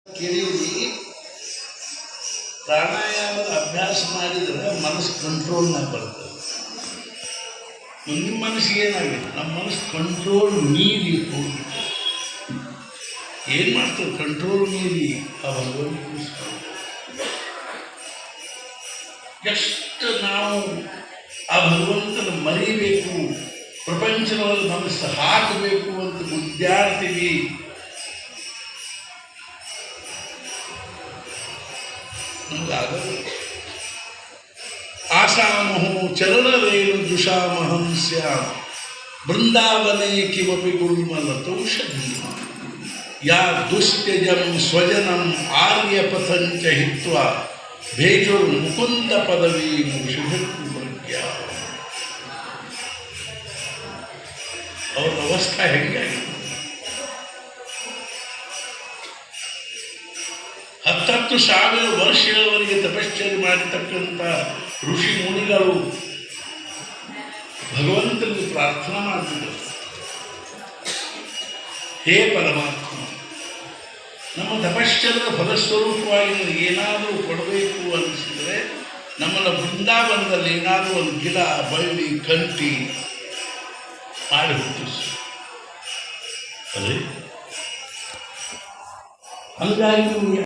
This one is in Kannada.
ಕೇಳಿದ್ರಿ ಪ್ರಾಣಾಯಾಮದ ಅಭ್ಯಾಸ ಮಾಡಿದರೆ ಮನಸ್ಸು ಕಂಟ್ರೋಲ್ನಾಗ ಬರ್ತದೆ. ನಿಮ್ಮ ಮನಸ್ಸಿಗೆ ಏನಾಗಿದೆ? ನಮ್ಮ ಮನಸ್ಸು ಕಂಟ್ರೋಲ್ ಮೀರಿ ಹೋಗಿ ಏನು ಮಾಡ್ತದೆ? ಕಂಟ್ರೋಲ್ ಮೀರಿ ಆ ಭಗವಂತ ಎಷ್ಟು ನಾವು ಆ ಭಗವಂತನ ಮರಿಬೇಕು, ಪ್ರಪಂಚದೊಳಗೆ ಮನಸ್ಸು ಹಾಕಬೇಕು ಅಂತ ಗುದ್ದಾಡ್ತೀವಿ. ನಮಗಾಗಲ್ಲ. ಆಸಾಮಹೋ ಚರಣರೇಣು ಜುಷಾಮಹಂ ಸ್ಯಾಮ್ ಬೃಂದಾವನೇ ಕಿಮಪಿ ಗುರುಮಲತೌಷಧಿ ಯಾ ದುಸ್ತ್ಯಜಂ ಸ್ವಜನಂ ಆರ್ಯಪಥಂಚ ಹಿತ್ವಾ ಭೇಜುರ್ ಮುಕುಂದ ಪದವಿ ಶುಭಕ್ಕೂ ಪ್ರಜ್ಞಾ. ಅವರ ಅವಸ್ಥೆ ಹೆಂಗಾಗಿದೆ? 10,000 ವರ್ಷಗಳವರೆಗೆ ತಪಶ್ಚರ್ಯ ಮಾಡಿರ್ತಕ್ಕಂಥ ಋಷಿ ಮುನಿಗಳು ಭಗವಂತನಿಗೆ ಪ್ರಾರ್ಥನಾ ಮಾಡ್ತಿದ್ದರು, ಹೇ ಪರಮಾತ್ಮ, ನಮ್ಮ ತಪಶ್ಚರ್ಯದ ಫಲಸ್ವರೂಪವಾಗಿ ನನಗೆ ಏನಾದರೂ ಕೊಡಬೇಕು ಅನಿಸಿದರೆ ನಮ್ಮನ್ನ ಬೃಂದಾವನದಲ್ಲಿ ಏನಾದರೂ ಒಂದು ಗಿಡ, ಬಳ್ಳಿ, ಕಂಟಿ ಮಾಡಿ ಹುಟ್ಟಿಸು. ಅದೇ ಹಂಗಾಗಿ